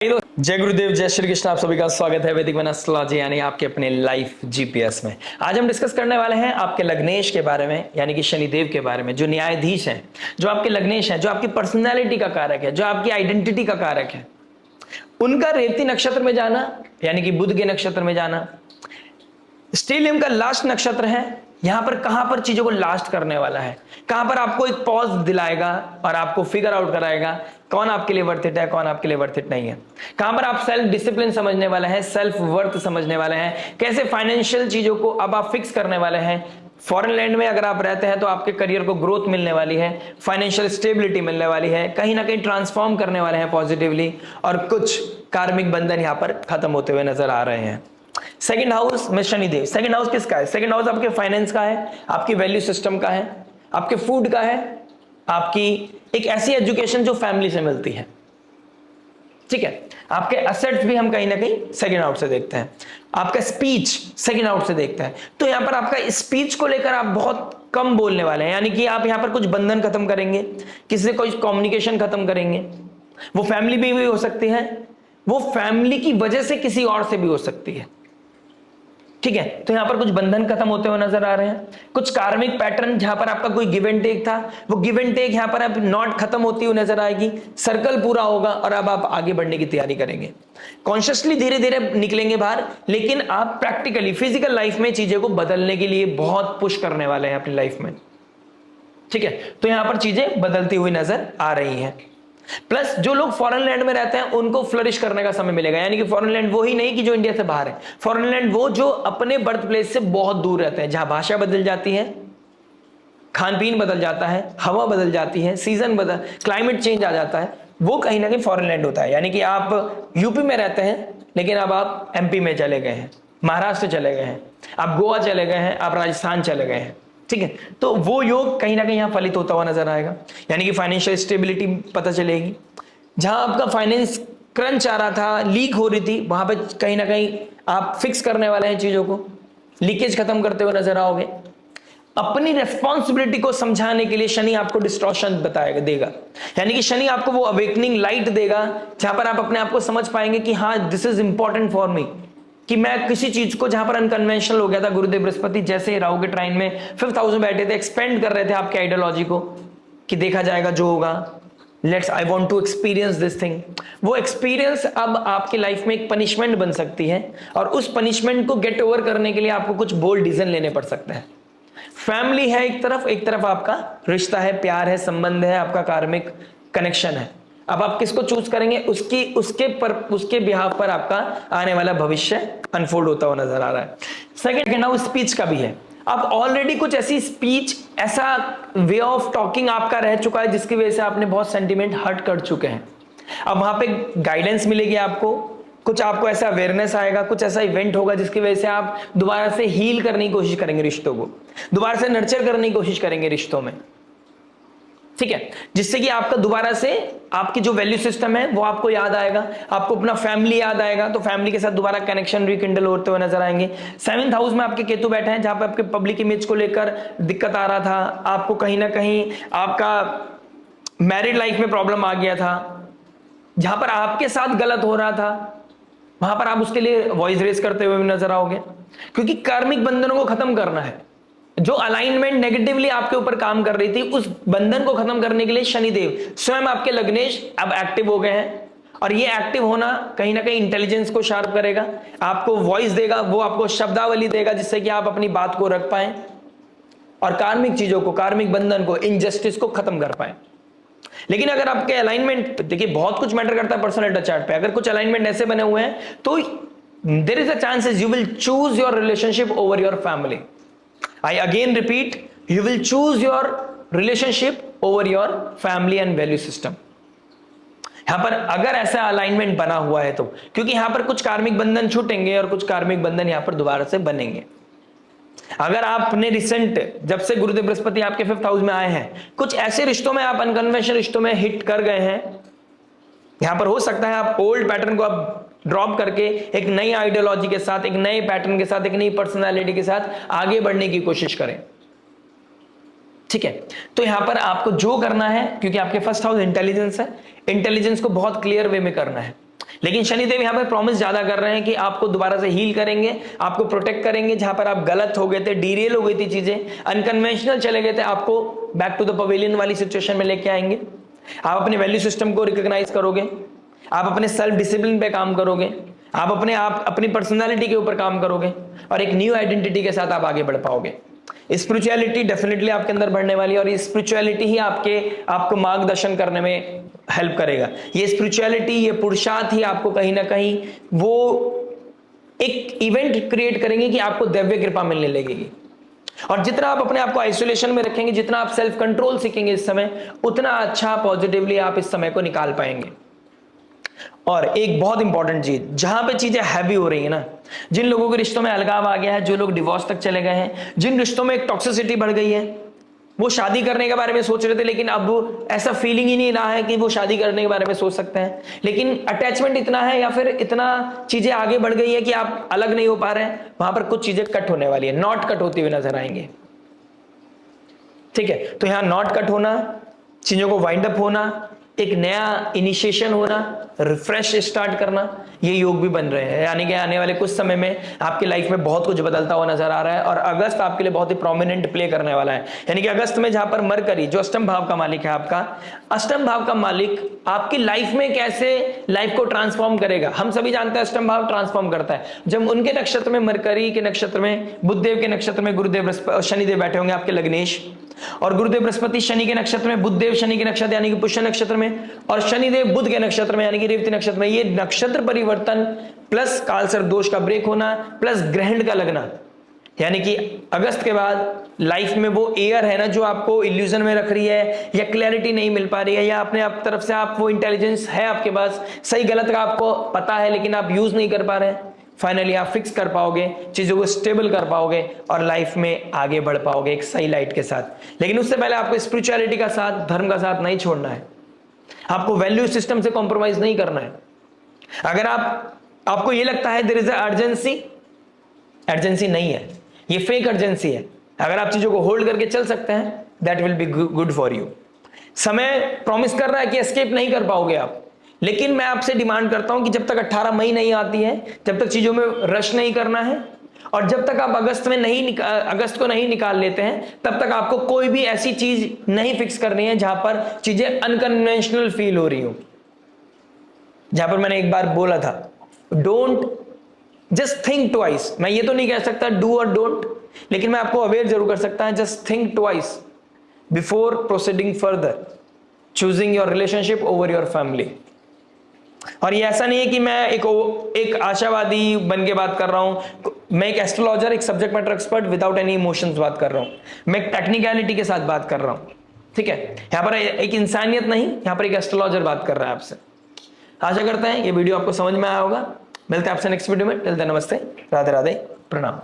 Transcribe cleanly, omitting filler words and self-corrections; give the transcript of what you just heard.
जय गुरुदेव, जय श्री कृष्ण। आप सभी का स्वागत है वैदिक एस्ट्रोलॉजी यानी आपके अपने लाइफ जीपीएस में। आज हम डिस्कस करने वाले हैं आपके लग्नेश के बारे में, यानी कि शनिदेव के बारे में, जो न्यायाधीश हैं, जो आपके लग्नेश हैं, जो आपकी पर्सनैलिटी का कारक है, जो आपकी आइडेंटिटी का कारक है। उनका रेवती नक्षत्र में जाना यानी कि बुध के नक्षत्र में जाना, स्टेलियम का लास्ट नक्षत्र है। यहां पर कहां पर चीजों को लास्ट करने वाला है, कहां पर आपको एक पॉज दिलाएगा और आपको फिगर आउट कराएगा कौन आपके लिए वर्थ इट है, कौन आपके लिए वर्थ इट नहीं है। कहां पर आप सेल्फ डिसिप्लिन समझने वाले हैं, सेल्फ वर्थ समझने वाले हैं, कैसे फाइनेंशियल चीजों को अब आप फिक्स करने वाले हैं। फॉरेन लैंड में अगर आप रहते हैं तो आपके करियर को ग्रोथ मिलने वाली है, फाइनेंशियल स्टेबिलिटी मिलने वाली है, कहीं ना कहीं ट्रांसफॉर्म करने वाले हैं पॉजिटिवली, और कुछ कार्मिक बंधन यहां पर खत्म होते हुए नजर आ रहे हैं। सेकंड हाउस में शनिदेव। सेकंड हाउस किसका है? सेकंड हाउस आपके फाइनेंस का है, आपकी वैल्यू सिस्टम का है, आपके फूड का है, आपकी एक ऐसी एजुकेशन जो फैमिली से मिलती है। ठीक है, आपके असेट्स भी हम कहीं ना कहीं सेकंड हाउस से देखते हैं, आपका स्पीच सेकंड हाउस से देखते हैं। तो यहां पर आपका स्पीच को लेकर आप बहुत कम बोलने वाले हैं, यानी कि आप यहां पर कुछ बंधन खत्म करेंगे, किसी से कोई कम्युनिकेशन खत्म करेंगे। वो फैमिली भी हो सकती है, वो फैमिली की वजह से किसी और से भी हो सकती है। ठीक है, तो यहां पर कुछ बंधन खत्म होते हुए नजर आ रहे हैं। कुछ कार्मिक पैटर्न जहां पर आपका कोई गिव एंड टेक था, वो गिव एंड टेक यहां पर अब नॉट खत्म होती हुई नजर आएगी, सर्कल पूरा होगा और अब आप आगे बढ़ने की तैयारी करेंगे। कॉन्शियसली धीरे धीरे निकलेंगे बाहर, लेकिन आप प्रैक्टिकली फिजिकल लाइफ में चीजें को बदलने के लिए बहुत पुश करने वाले हैं अपनी लाइफ में। ठीक है, तो यहां पर चीजें बदलती हुई नजर आ रही हैं। प्लस जो लोग फॉरेन लैंड में रहते हैं उनको फ्लरिश करने का समय मिलेगा, यानी कि फॉरेन लैंड वो ही नहीं कि जो इंडिया से बाहर है, फॉरेन लैंड वो जो अपने बर्थ प्लेस से बहुत दूर रहते हैं, जहां भाषा बदल जाती है, खान पीन बदल जाता है, हवा बदल जाती है, सीजन बदल, क्लाइमेट चेंज आ जाता है, वो कहीं ना कहीं फॉरेन लैंड होता है। यानी कि आप यूपी में रहते हैं लेकिन अब आप एमपी में चले गए हैं, महाराष्ट्र चले गए हैं, आप गोवा चले गए हैं, आप राजस्थान चले गए हैं। ठीक है, तो वो योग कहीं ना कहीं यहां फलित होता हुआ नजर आएगा, यानी कि फाइनेंशियल स्टेबिलिटी पता चलेगी। जहां आपका फाइनेंस क्रंच आ रहा था, लीक हो रही थी, वहां पे कहीं ना कहीं आप फिक्स करने वाले हैं, चीजों को लीकेज खत्म करते हुए नजर आओगे। अपनी रेस्पॉन्सिबिलिटी को समझाने के लिए शनि आपको डिस्टॉर्शन बताएगा, देगा, यानी कि शनि आपको वो अवेकनिंग लाइट देगा जहां पर आप अपने आप को समझ पाएंगे कि हाँ, this is important for me, कि मैं किसी चीज को जहां पर अनकन्वेंशनल हो गया था। गुरुदेव बृहस्पति जैसे राहु के ट्राइन में 5th हाउस में बैठे थे, एक्सपेंड कर रहे थे आपके आइडियोलॉजी को कि देखा जाएगा जो होगा, let's I want to experience this thing. वो एक्सपीरियंस अब आपकी लाइफ में एक पनिशमेंट बन सकती है, और उस पनिशमेंट को गेट ओवर करने के लिए आपको कुछ बोल्ड डिसीजन लेने पड़ सकते हैं। फैमिली है एक तरफ आपका रिश्ता है, प्यार है, संबंध है, आपका कार्मिक कनेक्शन है। अब आप किसको चूज करेंगे, उसके बिहाफ पर आपका आने वाला भविष्य अनफोल्ड होता हुआ नजर आ रहा है। सेकंड हाउस स्पीच का भी है। अब ऑलरेडी कुछ ऐसी स्पीच, ऐसा वे ऑफ टॉकिंग आपका रह चुका है जिसकी वजह से आपने बहुत सेंटिमेंट हर्ट कर चुके हैं। अब वहां पे गाइडेंस मिलेगी आपको, कुछ आपको ऐसा अवेयरनेस आएगा, कुछ ऐसा इवेंट होगा जिसकी वजह से आप दोबारा से हील करने की कोशिश करेंगे रिश्तों को, दोबारा से नर्चर करने की कोशिश करेंगे रिश्तों में। ठीक है, जिससे कि आपका दोबारा से आपकी जो वैल्यू सिस्टम है वो आपको याद आएगा, आपको अपना फैमिली याद आएगा, तो फैमिली के साथ दोबारा कनेक्शन रिकिंडल होते हुए नजर आएंगे। 7th हाउस में आपके केतु बैठे हैं, जहां पे आपके पब्लिक इमेज को लेकर दिक्कत आ रहा था, आपको कहीं ना कहीं आपका मैरिड लाइफ में प्रॉब्लम आ गया था, जहां पर आपके साथ गलत हो रहा था, वहां पर आप उसके लिए वॉइस रेस करते हुए भी नजर आओगे, क्योंकि कार्मिक बंधनों को खत्म करना है। जो अलाइनमेंट नेगेटिवली आपके ऊपर काम कर रही थी, उस बंधन को खत्म करने के लिए शनिदेव स्वयं आपके लग्नेश अब एक्टिव हो गए हैं, और ये एक्टिव होना कहीं ना कहीं इंटेलिजेंस को शार्प करेगा, आपको वॉइस देगा, वो आपको शब्दावली देगा जिससे कि आप अपनी बात को रख पाए और कार्मिक चीजों को, कार्मिक बंधन को, इनजस्टिस को खत्म कर पाए। लेकिन अगर आपके अलाइनमेंट, देखिए बहुत कुछ मैटर करता है पर्सनल चार्ट पे, अगर कुछ अलाइनमेंट ऐसे बने हुए हैं तो there is a chances you will choose your relationship over your family. I again repeat, you will choose your relationship over your family and value system. यहां पर अगर ऐसा अलाइनमेंट बना हुआ है तो, क्योंकि यहां पर कुछ कार्मिक बंधन छूटेंगे और कुछ कार्मिक बंधन यहां पर दोबारा से बनेंगे। अगर आपने रिसेंट, जब से गुरुदेव बृहस्पति आपके 5th हाउस में आए हैं, कुछ ऐसे रिश्तों में आप अनकन्वेंशनल रिश्तों में हिट कर गए हैं, यहां पर हो सकता है आप ओल्ड पैटर्न को आप ड्रॉप करके एक नई आइडियोलॉजी के साथ, एक नए पैटर्न के साथ, एक नई पर्सनालिटी के साथ आगे बढ़ने की कोशिश करें। ठीक है, तो यहां पर आपको जो करना है, क्योंकि आपके 1st हाउस इंटेलिजेंस है, इंटेलिजेंस को बहुत क्लियर वे में करना है। लेकिन शनिदेव यहां पर प्रॉमिस ज्यादा कर रहे हैं कि आपको दोबारा से हील करेंगे, आपको प्रोटेक्ट करेंगे। जहां पर आप गलत हो गए थे, डीरेल हो गई थी चीजें, अनकन्वेंशनल चले गए थे, आपको बैक टू द पवेलियन वाली सिचुएशन में लेके आएंगे। आप अपने वैल्यू सिस्टम को रिकॉग्नाइज करोगे, आप अपने सेल्फ डिसिप्लिन पे काम करोगे, आप अपनी पर्सनालिटी के ऊपर काम करोगे और एक न्यू आइडेंटिटी के साथ आप आगे बढ़ पाओगे। स्पिरिचुअलिटी डेफिनेटली आपके अंदर बढ़ने वाली है और ये स्पिरिचुअलिटी ही आपको मार्गदर्शन करने में हेल्प करेगा। ये स्पिरिचुअलिटी, ये पुरुषार्थ ही आपको कहीं ना कहीं वो एक इवेंट क्रिएट करेंगे कि आपको दिव्य कृपा मिलने लगेगी। और जितना आप अपने आप को आइसोलेशन में रखेंगे, जितना आप सेल्फ कंट्रोल सीखेंगे इस समय, उतना अच्छा पॉजिटिवली आप इस समय को निकाल पाएंगे। और एक बहुत इंपॉर्टेंट चीज, जहां पे चीजें हैवी हो रही है ना, जिन लोगों के रिश्तों में अलगाव आ गया है, जो लोग डिवोर्स तक चले गए हैं, जिन रिश्तों में एक टॉक्सिसिटी बढ़ गई है, वो शादी करने के बारे में सोच रहे थे लेकिन अब ऐसा फीलिंग ही नहीं रहा है कि वो शादी करने के बारे में सोच सकते हैं, लेकिन अटैचमेंट इतना है या फिर इतना चीजें आगे बढ़ गई है कि आप अलग नहीं हो पा रहे हैं, वहां पर कुछ चीजें कट होने वाली है, नॉट कट होती हुई नजर आएंगे। ठीक है, तो यहां नॉट कट होना, चीजों को वाइंड अप होना, एक नया इनिशिएशन होना, रिफ्रेश स्टार्ट करना, ये योग भी बन रहे हैं। यानी कि आने वाले कुछ समय में आपकी लाइफ में बहुत कुछ बदलता हुआ नजर आ रहा है और अगस्त आपके लिए बहुत ही प्रोमिनेंट प्ले करने वाला है। यानी कि अगस्त में जहां पर मरकरी, जो अष्टम भाव का मालिक है, आपका अष्टम भाव का मालिक आपकी लाइफ में कैसे लाइफ को ट्रांसफॉर्म करेगा। हम सभी जानते हैं अष्टम भाव ट्रांसफॉर्म करता है। जब उनके नक्षत्र में, मरकरी के नक्षत्र में, बुधदेव के नक्षत्र में गुरुदेव शनिदेव बैठे होंगे आपके लग्नेश, और गुरुदेव बृहस्पति शनि के नक्षत्र में, बुधदेव शनि के नक्षत्र यानी कि पुष्य नक्षत्र में, और शनिदेव बुध के नक्षत्र में यानी कि रेवती नक्षत्र में, ये नक्षत्र परिवर्तन प्लस कालसर्प दोष का ब्रेक होना प्लस ग्रहण का लगना, यानी कि अगस्त के बाद लाइफ में वो एयर है ना जो आपको इल्यूजन में रख रही है या क्लैरिटी नहीं मिल पा रही है, या अपने आप तरफ से आप वो इंटेलिजेंस है आपके पास, सही गलत का आपको पता है लेकिन आप यूज नहीं कर पा रहे हैं, फाइनली आप फिक्स कर पाओगे, चीजों को स्टेबल कर पाओगे और लाइफ में आगे बढ़ पाओगे एक सही लाइट के साथ। लेकिन उससे पहले आपको स्पिरिचुअलिटी का साथ, धर्म का साथ नहीं छोड़ना है, आपको वैल्यू सिस्टम से कॉम्प्रोमाइज नहीं करना है। अगर आपको ये लगता है देयर इज अर्जेंसी नहीं है, ये फेक अर्जेंसी है। अगर आप चीजों को होल्ड करके चल सकते हैं, that will be good for you. समय प्रॉमिस कर रहा है कि एस्केप नहीं कर पाओगे आप, लेकिन मैं आपसे डिमांड करता हूं कि जब तक 18 मई नहीं आती है, जब तक चीजों में रश नहीं करना है और जब तक आप अगस्त को नहीं निकाल लेते हैं, तब तक आपको कोई भी ऐसी चीज नहीं फिक्स करनी है जहां पर चीजें अनकन्वेंशनल फील हो रही हो। जहां पर मैंने एक बार बोला था, डोंट जस्ट थिंक ट्वाइस। मैं ये तो नहीं कह सकता डू और डोंट, लेकिन मैं आपको अवेयर जरूर कर सकता हूं, just think twice before proceeding further, choosing your relationship over your family. और ये ऐसा नहीं है कि मैं एक आशावादी बन के बात कर रहा हूं, मैं एक एस्ट्रोलॉजर, एक subject matter expert without any emotions बात कर रहा हूं, मैं एक टेक्निकलिटी के साथ बात कर रहा हूं। ठीक है, यहां पर एक इंसानियत नहीं, यहां पर एक एस्ट्रोलॉजर बात कर रहा है आपसे। आशा करते हैं ये वीडियो आपको समझ में आया होगा। मिलते हैं आपसे नेक्स्ट वीडियो में। टिल देन नमस्ते, राधे राधे, प्रणाम।